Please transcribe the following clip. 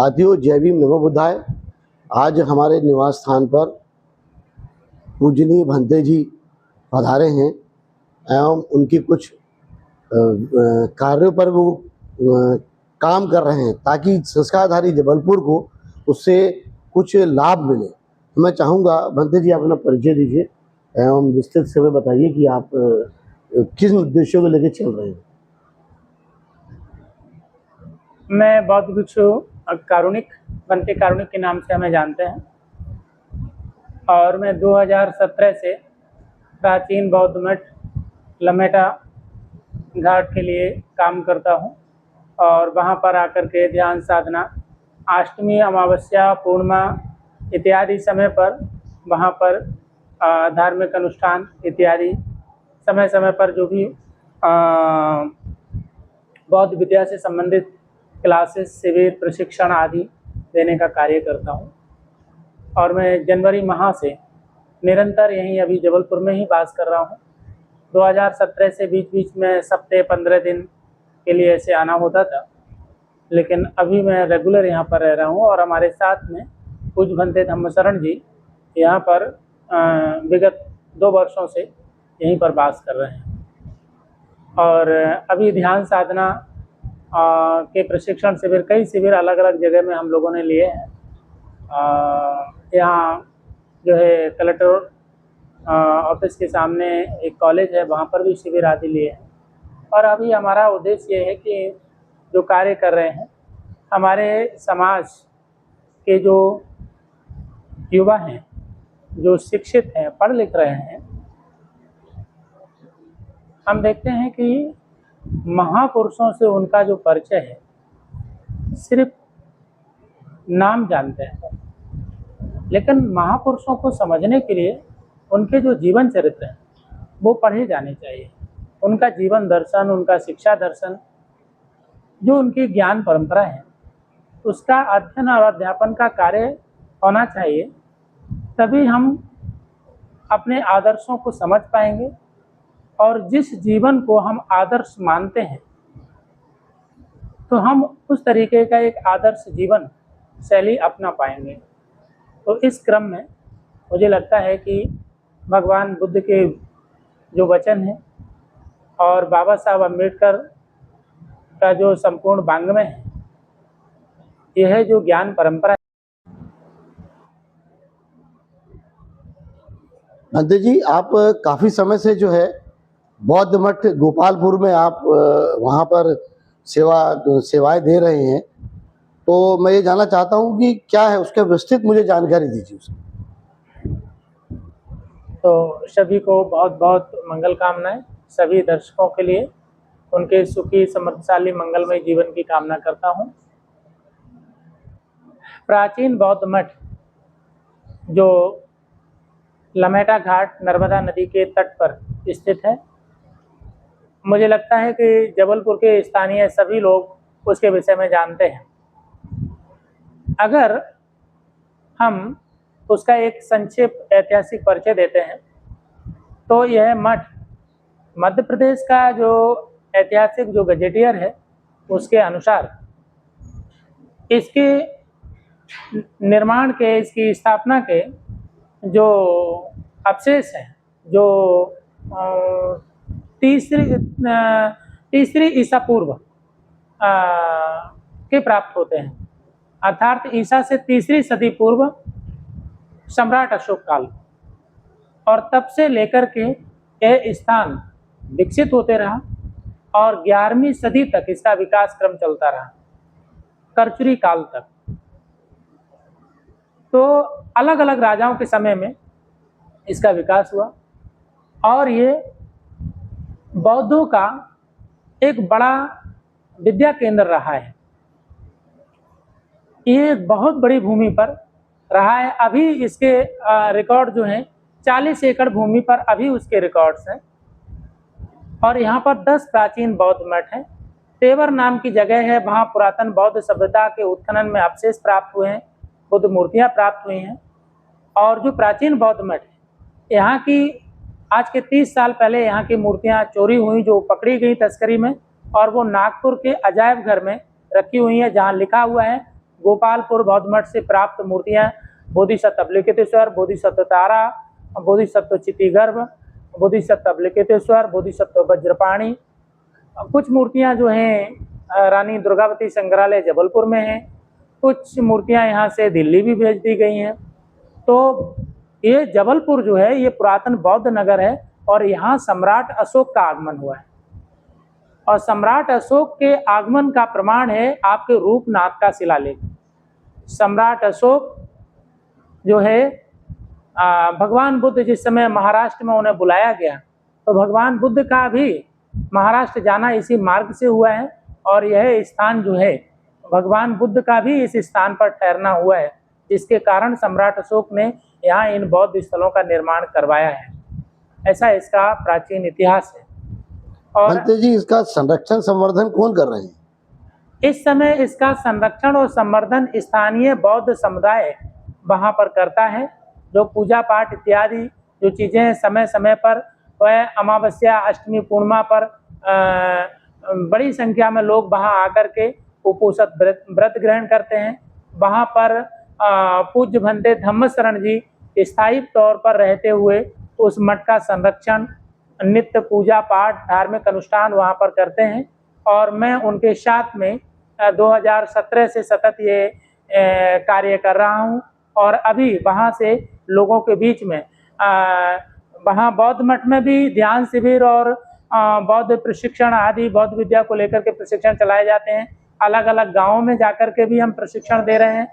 साथियों, जय भीम, नमो बुद्धाय। आज हमारे निवास स्थान पर पूजनीय भंते जी पधारे हैं एवं उनकी कुछ कार्यों पर वो काम कर रहे हैं ताकि संस्कारधारी जबलपुर को उससे कुछ लाभ मिले। तो मैं चाहूँगा भंते जी, आप अपना परिचय दीजिए एवं विस्तृत से हमें बताइए कि आप किस उद्देश्यों को लेकर चल रहे हैं। मैं बौद्ध भिक्षु कारुणिक भंते कारुणिक के नाम से हमें जानते हैं और मैं 2017 से प्राचीन बौद्ध मठ लमेटा घाट के लिए काम करता हूं और वहां पर आकर के ध्यान साधना, अष्टमी, अमावस्या, पूर्णिमा इत्यादि समय पर वहां पर धार्मिक अनुष्ठान इत्यादि समय समय पर जो भी बौद्ध विद्या से संबंधित क्लासेस, शिविर, प्रशिक्षण आदि देने का कार्य करता हूं। और मैं जनवरी माह से निरंतर यहीं अभी जबलपुर में ही वास कर रहा हूं। 2017 से बीच बीच में हफ्ते 15 दिन के लिए ऐसे आना होता था, लेकिन अभी मैं रेगुलर यहाँ पर रह रहा हूँ और हमारे साथ में पूज्य भंते धम्मशरण जी यहाँ पर विगत 2 वर्षों से यहीं पर वास कर रहे हैं। और अभी ध्यान साधना के प्रशिक्षण शिविर, कई शिविर अलग अलग जगह में हम लोगों ने लिए हैं। यहाँ जो है कलेक्टर ऑफिस के सामने एक कॉलेज है, वहाँ पर भी शिविर आदि लिए हैं। और अभी हमारा उद्देश्य ये है कि जो कार्य कर रहे हैं, हमारे समाज के जो युवा हैं, जो शिक्षित हैं, पढ़ लिख रहे हैं, हम देखते हैं कि महापुरुषों से उनका जो परिचय है सिर्फ नाम जानते हैं, लेकिन महापुरुषों को समझने के लिए उनके जो जीवन चरित्र हैं वो पढ़े जाने चाहिए। उनका जीवन दर्शन, उनका शिक्षा दर्शन, जो उनकी ज्ञान परंपरा है, उसका अध्ययन और अध्यापन का कार्य होना चाहिए। तभी हम अपने आदर्शों को समझ पाएंगे और जिस जीवन को हम आदर्श मानते हैं तो हम उस तरीके का एक आदर्श जीवन शैली अपना पाएंगे। तो इस क्रम में मुझे लगता है कि भगवान बुद्ध के जो वचन हैं और बाबा साहब अम्बेडकर का जो संपूर्ण वाङ्मय है, यह जो ज्ञान परंपरा। भंते जी, आप काफ़ी समय से जो है बौद्ध मठ गोपालपुर में आप वहाँ पर सेवाएं दे रहे हैं, तो मैं ये जानना चाहता हूँ कि क्या है उसका विस्तृत मुझे जानकारी दीजिए उसकी। तो सभी को बहुत बहुत मंगल कामनाएं, सभी दर्शकों के लिए उनके सुखी, समृद्धशाली, मंगलमय जीवन की कामना करता हूं। प्राचीन बौद्ध मठ जो लमेटा घाट नर्मदा नदी के तट पर स्थित है, मुझे लगता है कि जबलपुर के स्थानीय सभी लोग उसके विषय में जानते हैं। अगर हम उसका एक संक्षिप्त ऐतिहासिक परिचय देते हैं तो यह मठ मध्य प्रदेश का जो ऐतिहासिक जो गजेटियर है उसके अनुसार इसके निर्माण के, इसकी स्थापना के जो अवशेष हैं, जो तीसरी ईसा पूर्व के प्राप्त होते हैं, अर्थात ईसा से 3री सदी पूर्व सम्राट अशोक काल, और तब से लेकर के यह स्थान विकसित होते रहा और 11वीं सदी तक इसका विकास क्रम चलता रहा, करचुरी काल तक। तो अलग अलग राजाओं के समय में इसका विकास हुआ और ये बौद्धों का एक बड़ा विद्या केंद्र रहा है। ये बहुत बड़ी भूमि पर रहा है। अभी इसके रिकॉर्ड जो हैं 40 एकड़ भूमि पर अभी उसके रिकॉर्ड्स हैं और यहाँ पर 10 प्राचीन बौद्ध मठ हैं। तेवर नाम की जगह है, वहाँ पुरातन बौद्ध सभ्यता के उत्खनन में अवशेष प्राप्त हुए हैं, बुद्ध मूर्तियाँ प्राप्त हुई हैं। और जो प्राचीन बौद्ध मठ है, यहाँ की आज के 30 साल पहले यहाँ की मूर्तियाँ चोरी हुई, जो पकड़ी गई तस्करी में, और वो नागपुर के अजायब घर में रखी हुई हैं, जहाँ लिखा हुआ है गोपालपुर बौद्ध मठ से प्राप्त मूर्तियां बोधिसत्व लिखितेश्वर, बोधिसत्व तारा, बोधिसत्व चितिगर्भ, बोधिसत्व लिखितेश्वर, बोधिसत्व वज्रपाणी। कुछ मूर्तियां जो हैं रानी दुर्गावती संग्रहालय जबलपुर में हैं, कुछ मूर्तियां यहाँ से दिल्ली भी भेज दी गई हैं। तो ये जबलपुर जो है ये पुरातन बौद्ध नगर है और यहाँ सम्राट अशोक का आगमन हुआ है। और सम्राट अशोक के आगमन का प्रमाण है आपके रूपनाथ का शिलालेख। सम्राट अशोक जो है भगवान बुद्ध जिस समय महाराष्ट्र में उन्हें बुलाया गया तो भगवान बुद्ध का भी महाराष्ट्र जाना इसी मार्ग से हुआ है और यह स्थान जो है भगवान बुद्ध का भी इस स्थान पर ठहरना हुआ है, जिसके कारण सम्राट अशोक ने यहाँ इन बौद्ध स्थलों का निर्माण करवाया है। ऐसा इसका प्राचीन इतिहास है। और भंते जी, इसका संरक्षण संवर्धन कौन कर रहे हैं? इस समय इसका संरक्षण और संवर्धन स्थानीय बौद्ध समुदाय वहाँ पर करता है। जो पूजा पाठ इत्यादि जो चीज़ें समय समय पर वह अमावस्या, अष्टमी, पूर्णिमा पर बड़ी संख्या में लोग वहाँ आकर के उपोषित व्रत ग्रहण करते हैं। वहाँ पर पूज्य भंते धम्मशरण जी स्थायी तौर पर रहते हुए उस मठ का संरक्षण, नित्य पूजा पाठ, धार्मिक अनुष्ठान वहाँ पर करते हैं। और मैं उनके साथ में 2017 से सतत ये कार्य कर रहा हूँ। और अभी वहाँ से लोगों के बीच में वहाँ बौद्ध मठ में भी ध्यान शिविर और बौद्ध प्रशिक्षण आदि बौद्ध विद्या को लेकर के प्रशिक्षण चलाए जाते हैं। अलग अलग गाँवों में जाकर के भी हम प्रशिक्षण दे रहे हैं